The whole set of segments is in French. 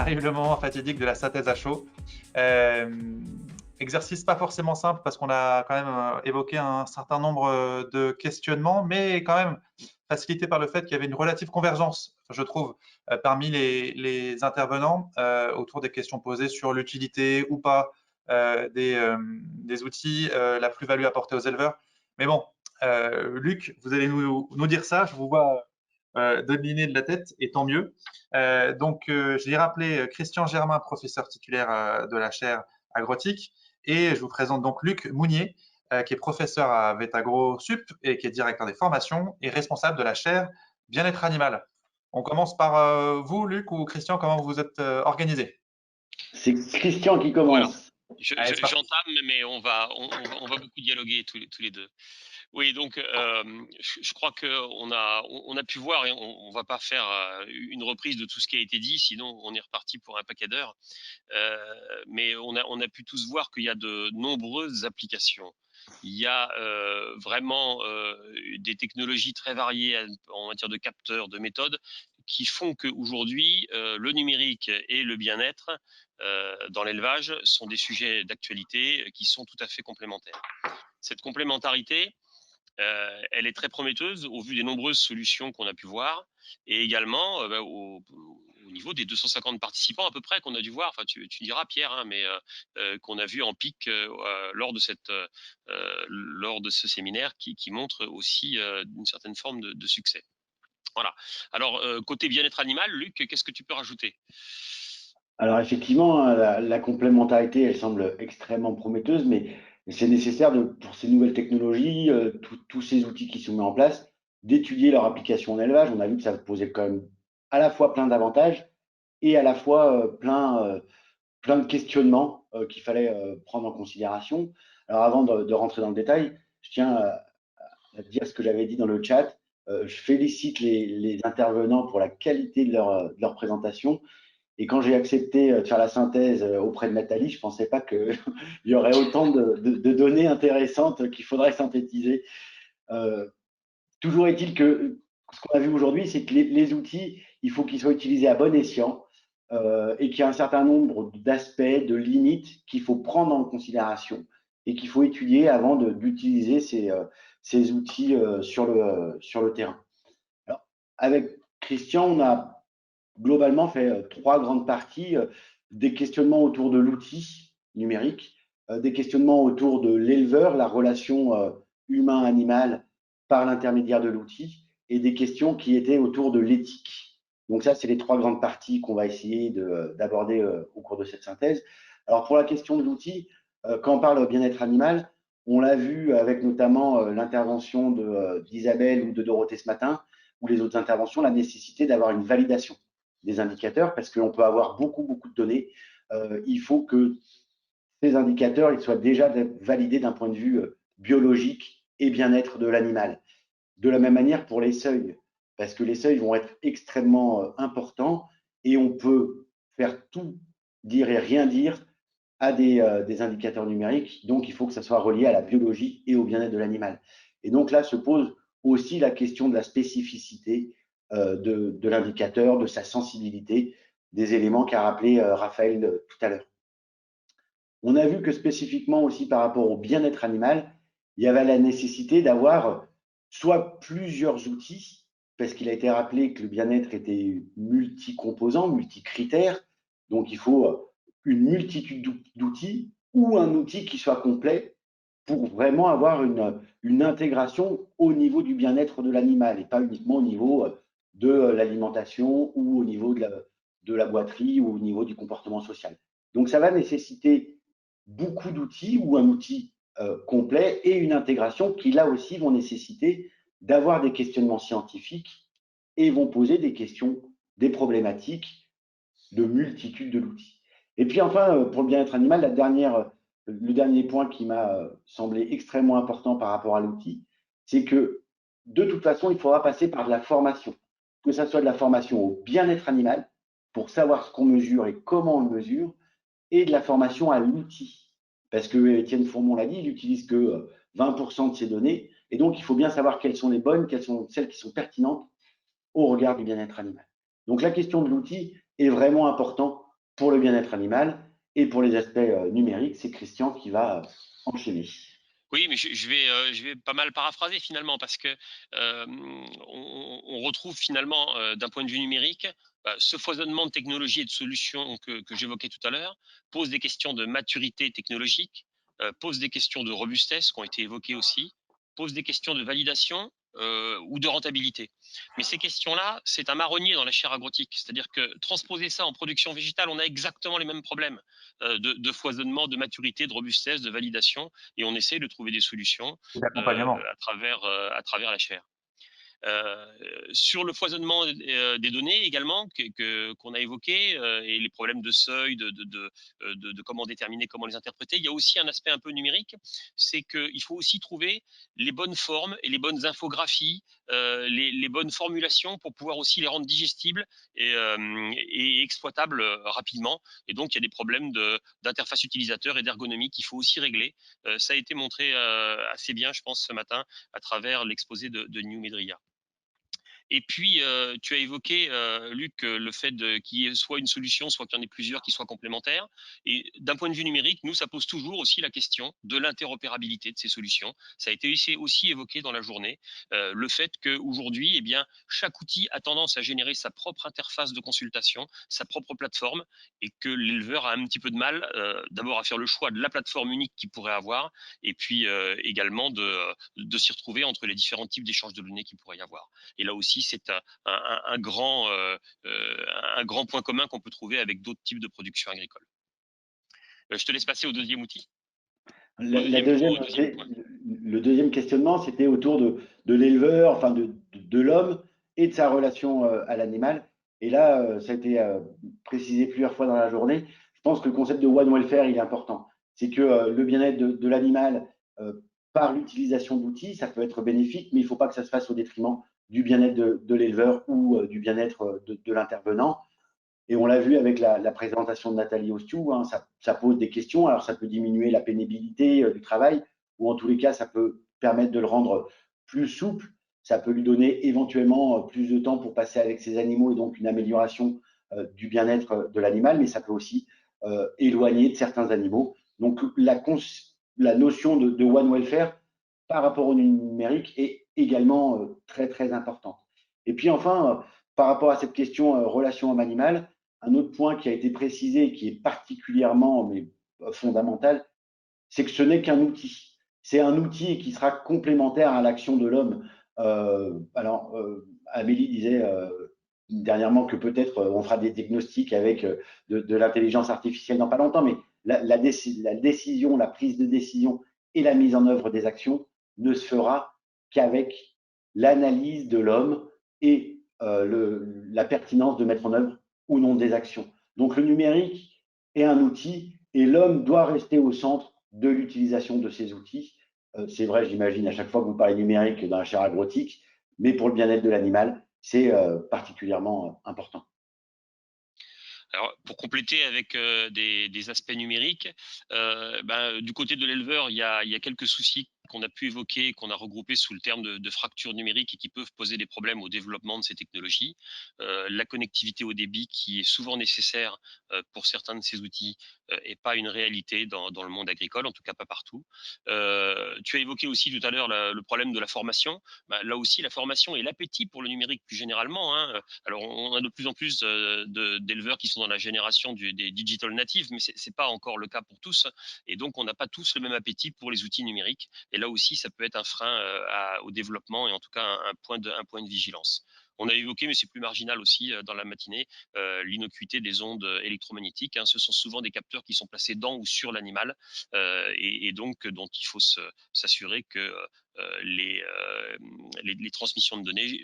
arrive le moment fatidique de la synthèse à chaud. Euh, Exercice pas forcément simple parce qu'on a quand même évoqué un certain nombre de questionnements, mais quand même facilité par le fait qu'il y avait une relative convergence, je trouve, parmi les intervenants autour des questions posées sur l'utilité ou pas des outils, la plus-value apportée aux éleveurs. Mais bon, Luc, vous allez nous dire ça. Je vous vois dominer de la tête, et tant mieux. Je l'ai rappelé, Christian Germain, professeur titulaire de la chaire agrotique, et je vous présente donc Luc Mounier, qui est professeur à Vetagro Sup et qui est directeur des formations et responsable de la chaire bien-être animal. On commence par vous, Luc, ou Christian, comment vous êtes organisé? C'est Christian qui Voilà. commence. Allez, c'est parti. J'entame, mais on va beaucoup dialoguer tous les deux. Oui, donc je crois on a pu voir, et on va pas faire une reprise de tout ce qui a été dit, sinon on est reparti pour un paquet d'heures. Mais on a pu tous voir qu'il y a de nombreuses applications. Il y a vraiment des technologies très variées en matière de capteurs, de méthodes, qui font qu'aujourd'hui, le numérique et le bien-être dans l'élevage sont des sujets d'actualité qui sont tout à fait complémentaires. Cette complémentarité, elle est très prometteuse au vu des nombreuses solutions qu'on a pu voir, et également au niveau des 250 participants à peu près qu'on a dû voir. Enfin, tu diras, Pierre, hein, mais qu'on a vu en pic lors de ce séminaire qui montre aussi une certaine forme de succès. Voilà. Alors, côté bien-être animal, Luc, qu'est-ce que tu peux rajouter? Alors effectivement, hein, la complémentarité, elle semble extrêmement prometteuse, mais c'est nécessaire pour ces nouvelles technologies, tous ces outils qui sont mis en place, d'étudier leur application en élevage. On a vu que ça posait quand même à la fois plein d'avantages et à la fois plein de questionnements qu'il fallait prendre en considération. Alors avant de rentrer dans le détail, je tiens à dire ce que j'avais dit dans le chat. Je félicite les intervenants pour la qualité de leur présentation. Et quand j'ai accepté de faire la synthèse auprès de Nathalie, je ne pensais pas qu'il y aurait autant de données intéressantes qu'il faudrait synthétiser. Toujours est-il que ce qu'on a vu aujourd'hui, c'est que les outils, il faut qu'ils soient utilisés à bon escient et qu'il y a un certain nombre d'aspects, de limites qu'il faut prendre en considération et qu'il faut étudier avant d'utiliser ces outils sur le terrain. Alors, avec Christian, on a globalement fait trois grandes parties, des questionnements autour de l'outil numérique, des questionnements autour de l'éleveur, la relation humain-animal par l'intermédiaire de l'outil, et des questions qui étaient autour de l'éthique. Donc ça, c'est les trois grandes parties qu'on va essayer d'aborder au cours de cette synthèse. Alors pour la question de l'outil, quand on parle bien-être animal, on l'a vu avec notamment l'intervention d'Isabelle ou de Dorothée ce matin, ou les autres interventions, la nécessité d'avoir une validation des indicateurs, parce qu'on peut avoir beaucoup de données. Il faut que ces indicateurs ils soient déjà validés d'un point de vue biologique et bien-être de l'animal. De la même manière pour les seuils, parce que les seuils vont être extrêmement importants et on peut faire tout dire et rien dire à des indicateurs numériques. Donc, il faut que ça soit relié à la biologie et au bien-être de l'animal. Et donc là se pose aussi la question de la spécificité de l'indicateur, de sa sensibilité, des éléments qu'a rappelé Raphaël tout à l'heure. On a vu que spécifiquement aussi par rapport au bien-être animal, il y avait la nécessité d'avoir soit plusieurs outils, parce qu'il a été rappelé que le bien-être était multicomposant, multicritère, donc il faut une multitude d'outils ou un outil qui soit complet pour vraiment avoir une intégration au niveau du bien-être de l'animal et pas uniquement au niveau de l'alimentation ou au niveau de la boiterie ou au niveau du comportement social. Donc ça va nécessiter beaucoup d'outils ou un outil complet et une intégration qui là aussi vont nécessiter d'avoir des questionnements scientifiques et vont poser des questions, des problématiques de multitude de l'outil. Et puis enfin, pour le bien-être animal, le dernier point qui m'a semblé extrêmement important par rapport à l'outil, c'est que de toute façon, il faudra passer par de la formation, que ce soit de la formation au bien-être animal, pour savoir ce qu'on mesure et comment on le mesure, et de la formation à l'outil. Parce que Étienne Fourmont l'a dit, il n'utilise que 20% de ces données, et donc il faut bien savoir quelles sont les bonnes, quelles sont celles qui sont pertinentes au regard du bien-être animal. Donc la question de l'outil est vraiment importante pour le bien-être animal et pour les aspects numériques. C'est Christian qui va enchaîner. Oui, mais je vais pas mal paraphraser finalement parce que on retrouve finalement d'un point de vue numérique ce foisonnement de technologies et de solutions que j'évoquais tout à l'heure pose des questions de maturité technologique, pose des questions de robustesse qui ont été évoquées aussi, pose des questions de validation ou de rentabilité. Mais ces questions-là, c'est un marronnier dans la chaire agrotique. C'est-à-dire que transposer ça en production végétale, on a exactement les mêmes problèmes de foisonnement, de maturité, de robustesse, de validation et on essaie de trouver des solutions d'accompagnement. à travers la chair. Sur le foisonnement des données également qu'on a évoqué et les problèmes de seuil, de comment déterminer, comment les interpréter, il y a aussi un aspect un peu numérique, c'est qu'il faut aussi trouver les bonnes formes et les bonnes infographies, les bonnes formulations pour pouvoir aussi les rendre digestibles et exploitables rapidement. Et donc, il y a des problèmes d'interface utilisateur et d'ergonomie qu'il faut aussi régler. Ça a été montré assez bien, je pense, ce matin à travers l'exposé de New Medria. Et puis, tu as évoqué, Luc, le fait qu'il y ait soit une solution, soit qu'il y en ait plusieurs qui soient complémentaires. Et d'un point de vue numérique, nous, ça pose toujours aussi la question de l'interopérabilité de ces solutions. Ça a été aussi évoqué dans la journée. Le fait qu'aujourd'hui, eh bien, chaque outil a tendance à générer sa propre interface de consultation, sa propre plateforme, et que l'éleveur a un petit peu de mal, d'abord à faire le choix de la plateforme unique qu'il pourrait avoir, et puis également de s'y retrouver entre les différents types d'échanges de données qu'il pourrait y avoir. Et là aussi, c'est un grand point commun qu'on peut trouver avec d'autres types de production agricole. Je te laisse passer au deuxième outil. Le deuxième questionnement, c'était autour de l'éleveur, enfin de l'homme et de sa relation à l'animal. Et là, ça a été précisé plusieurs fois dans la journée. Je pense que le concept de One Welfare, il est important. C'est que le bien-être de l'animal par l'utilisation d'outils, ça peut être bénéfique, mais il ne faut pas que ça se fasse au détriment du bien-être de l'éleveur ou du bien-être de l'intervenant. Et on l'a vu avec la présentation de Nathalie Ostiou, hein, ça pose des questions. Alors, ça peut diminuer la pénibilité du travail, ou en tous les cas, ça peut permettre de le rendre plus souple. Ça peut lui donner éventuellement plus de temps pour passer avec ses animaux et donc une amélioration du bien-être de l'animal, mais ça peut aussi éloigner de certains animaux. Donc, la notion de One Welfare par rapport au numérique est également très, très importante. Et puis enfin, par rapport à cette question relation homme-animal, un autre point qui a été précisé et qui est particulièrement fondamental, c'est que ce n'est qu'un outil. C'est un outil qui sera complémentaire à l'action de l'homme. Amélie disait dernièrement que peut-être on fera des diagnostics avec de l'intelligence artificielle dans pas longtemps, mais la décision, la prise de décision et la mise en œuvre des actions ne se fera qu'avec l'analyse de l'homme et la pertinence de mettre en œuvre ou non des actions. Donc le numérique est un outil et l'homme doit rester au centre de l'utilisation de ces outils. C'est vrai, j'imagine, à chaque fois que vous parlez numérique dans la chaire agrotique, mais pour le bien-être de l'animal, c'est particulièrement important. Alors, pour compléter avec des aspects numériques, du côté de l'éleveur, il y a quelques soucis qu'on a pu évoquer, qu'on a regroupés sous le terme de fracture numérique et qui peuvent poser des problèmes au développement de ces technologies. La connectivité au débit qui est souvent nécessaire pour certains de ces outils n'est pas une réalité dans le monde agricole, en tout cas pas partout. Tu as évoqué aussi tout à l'heure le problème de la formation. Là aussi, la formation et l'appétit pour le numérique plus généralement. Alors, on a de plus en plus d'éleveurs qui sont dans la génération des digital natives, mais ce n'est pas encore le cas pour tous. Et donc, on n'a pas tous le même appétit pour les outils numériques. Et là aussi, ça peut être un frein au développement et en tout cas un point de vigilance. On a évoqué, mais c'est plus marginal aussi dans la matinée, l'innocuité des ondes électromagnétiques. Ce sont souvent des capteurs qui sont placés dans ou sur l'animal et donc dont il faut s'assurer que les transmissions de données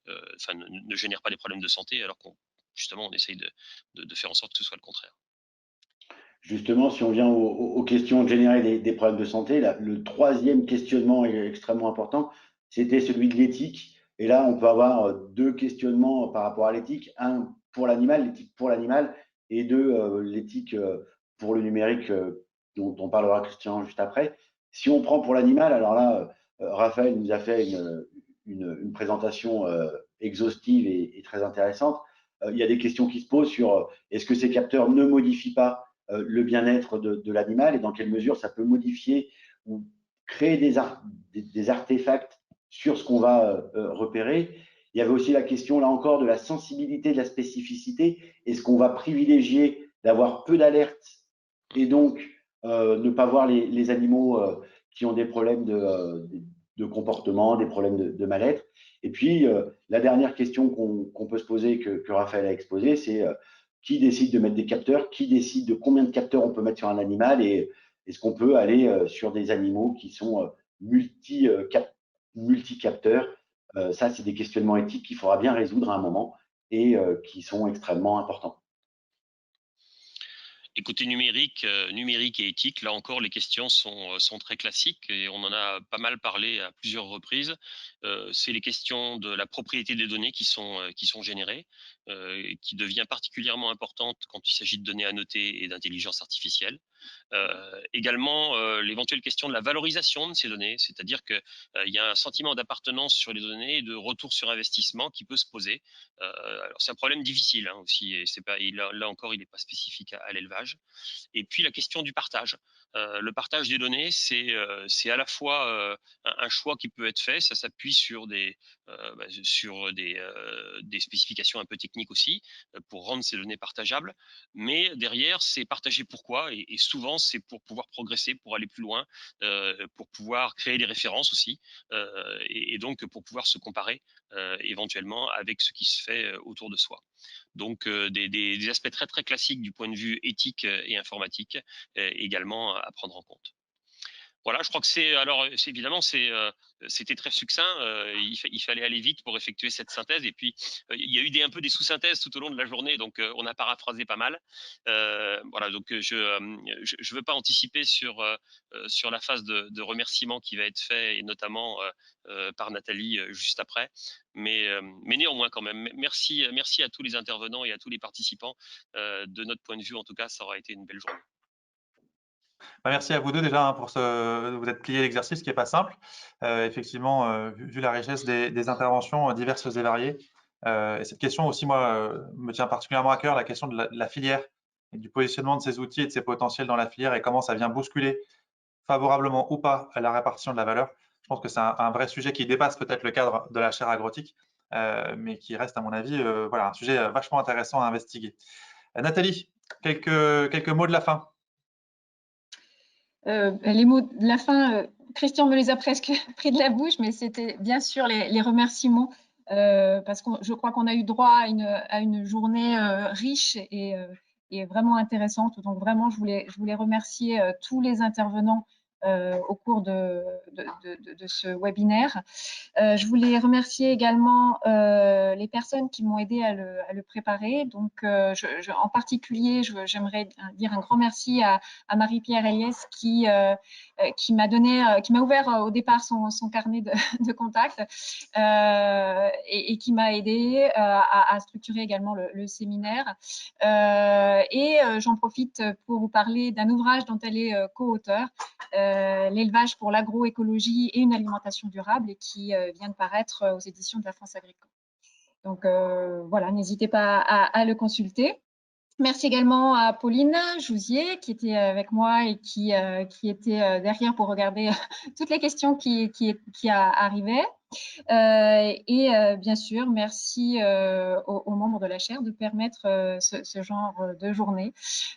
ne génèrent pas des problèmes de santé alors qu'on justement on essaye de faire en sorte que ce soit le contraire. Justement, si on vient aux questions générées des problèmes de santé, le troisième questionnement est extrêmement important, c'était celui de l'éthique. Et là, on peut avoir deux questionnements par rapport à l'éthique. Un pour l'animal, l'éthique pour l'animal, et deux, l'éthique pour le numérique, dont on parlera Christian juste après. Si on prend pour l'animal, alors là, Raphaël nous a fait une présentation exhaustive et très intéressante. il y a des questions qui se posent sur est-ce que ces capteurs ne modifient pas le bien-être de l'animal et dans quelle mesure ça peut modifier ou créer des artefacts sur ce qu'on va repérer. Il y avait aussi la question, là encore, de la sensibilité, de la spécificité. Est-ce qu'on va privilégier d'avoir peu d'alertes et donc ne pas voir les animaux qui ont des problèmes de comportement, des problèmes de mal-être. Et puis, la dernière question qu'on peut se poser, que Raphaël a exposée, c'est qui décide de mettre des capteurs, qui décide de combien de capteurs on peut mettre sur un animal et est-ce qu'on peut aller sur des animaux qui sont multi-capteurs. Ça, c'est des questionnements éthiques qu'il faudra bien résoudre à un moment et qui sont extrêmement importants. Et côté numérique, numérique et éthique, là encore, les questions sont très classiques et on en a pas mal parlé à plusieurs reprises. C'est les questions de la propriété des données qui sont générées, qui devient particulièrement importante quand il s'agit de données annotées et d'intelligence artificielle. Également, l'éventuelle question de la valorisation de ces données, c'est-à-dire qu'il y a un sentiment d'appartenance sur les données et de retour sur investissement qui peut se poser. Alors c'est un problème difficile hein, aussi, et c'est pas, là encore, il n'est pas spécifique à l'élevage. Et puis la question du partage. Le partage des données, c'est à la fois un choix qui peut être fait, ça s'appuie sur des spécifications un peu techniques aussi, pour rendre ces données partageables, mais derrière, c'est partagé pourquoi, et souvent, c'est pour pouvoir progresser, pour aller plus loin, pour pouvoir créer des références aussi, et donc pour pouvoir se comparer éventuellement avec ce qui se fait autour de soi. Donc des aspects très très classiques du point de vue éthique et informatique également à prendre en compte. Voilà, je crois que c'était très succinct. Il fallait aller vite pour effectuer cette synthèse. Et puis, il y a eu un peu des sous-synthèses tout au long de la journée, donc on a paraphrasé pas mal. Voilà, donc je veux pas anticiper sur la phase de remerciement qui va être fait, et notamment par Nathalie juste après. Mais néanmoins, quand même, merci à tous les intervenants et à tous les participants. De notre point de vue, en tout cas, ça aura été une belle journée. Merci à vous deux déjà hein, pour vous êtes plié l'exercice qui n'est pas simple. Effectivement, vu la richesse des interventions diverses et variées, et cette question aussi, moi, me tient particulièrement à cœur, la question de la filière et du positionnement de ces outils et de ces potentiels dans la filière et comment ça vient bousculer favorablement ou pas à la répartition de la valeur. Je pense que c'est un vrai sujet qui dépasse peut-être le cadre de la chaire agrotique, mais qui reste, à mon avis, voilà, un sujet vachement intéressant à investiguer. Nathalie, quelques mots de la fin. Les mots de la fin, Christian me les a presque pris de la bouche, mais c'était bien sûr les remerciements, parce que je crois qu'on a eu droit à une journée riche et vraiment intéressante. Donc vraiment, je voulais remercier tous les intervenants au cours de ce webinaire. Je voulais remercier également les personnes qui m'ont aidé à le préparer. Donc, en particulier, j'aimerais dire un grand merci à Marie-Pierre Eliès qui m'a ouvert au départ son carnet de contacts et qui m'a aidé à structurer également le séminaire. Et j'en profite pour vous parler d'un ouvrage dont elle est co-auteure, l'élevage pour l'agroécologie et une alimentation durable, et qui vient de paraître aux éditions de la France Agricole. Donc voilà, n'hésitez pas à le consulter. Merci également à Pauline Jouzier qui était avec moi et qui était derrière pour regarder toutes les questions qui arrivaient. Et bien sûr, merci aux membres de la chaire de permettre ce genre de journée.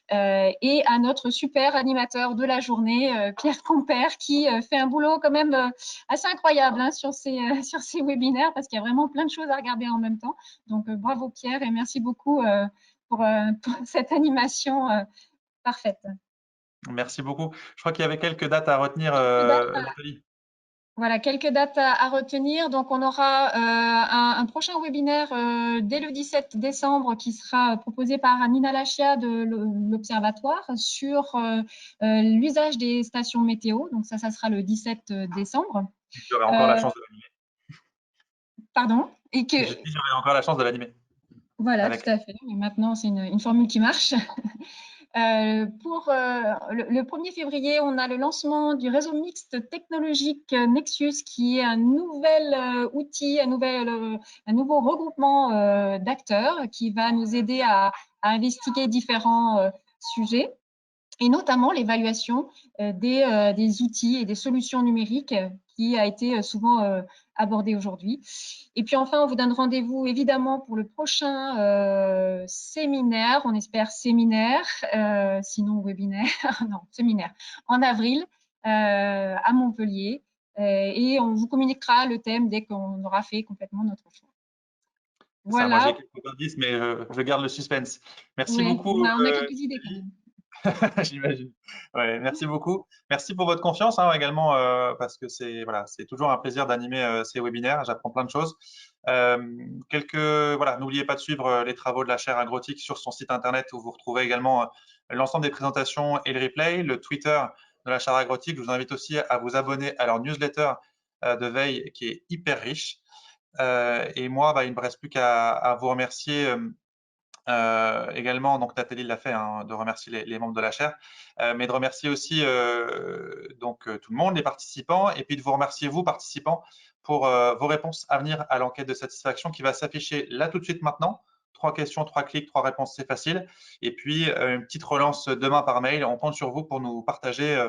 Et à notre super animateur de la journée, Pierre Compère, qui fait un boulot quand même assez incroyable hein, sur ces webinaires, parce qu'il y a vraiment plein de choses à regarder en même temps. Donc bravo Pierre et merci beaucoup pour cette animation parfaite. Merci beaucoup. Je crois qu'il y avait quelques dates à retenir, Nathalie. Voilà, quelques dates à retenir. Donc, on aura un prochain webinaire dès le 17 décembre qui sera proposé par Nina Lachia de l'Observatoire sur l'usage des stations météo. Donc, ça sera le 17 décembre. J'aurai encore la chance de l'animer. Pardon? Et que j'aurai encore la chance de l'animer. Voilà, tout à fait. Et maintenant, c'est une formule qui marche. Pour le 1er février, on a le lancement du réseau mixte technologique Nexus, qui est un nouvel outil, un nouveau regroupement d'acteurs qui va nous aider à investiguer différents sujets, et notamment l'évaluation des outils et des solutions numériques qui a été souvent abordée aujourd'hui. Et puis enfin, on vous donne rendez-vous évidemment pour le prochain séminaire, on espère séminaire, sinon webinaire, non, séminaire, en avril à Montpellier. Et on vous communiquera le thème dès qu'on aura fait complètement notre choix. Voilà. Moi, j'ai Voilà. quelques indices, mais je garde le suspense. Merci Oui, beaucoup. on a quelques idées quand même. J'imagine. Ouais, merci beaucoup. Merci pour votre confiance également, parce que c'est voilà, c'est toujours un plaisir d'animer ces webinaires. J'apprends plein de choses. Voilà, n'oubliez pas de suivre les travaux de la chaire agrotique sur son site internet où vous retrouvez également l'ensemble des présentations et le replay, le Twitter de la chaire agrotique. Je vous invite aussi à vous abonner à leur newsletter de veille qui est hyper riche. Et moi, il ne me reste plus qu'à vous remercier. Également, donc Nathalie l'a fait, de remercier les membres de la chaire, mais de remercier aussi tout le monde, les participants, et puis de vous remercier vous, participants, pour vos réponses à venir à l'enquête de satisfaction qui va s'afficher là tout de suite maintenant. 3 questions, 3 clics, 3 réponses, c'est facile. Et puis, une petite relance demain par mail. On compte sur vous pour nous partager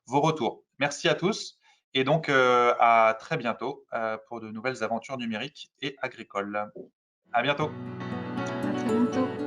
vos retours. Merci à tous et donc à très bientôt pour de nouvelles aventures numériques et agricoles. À bientôt. À très bientôt.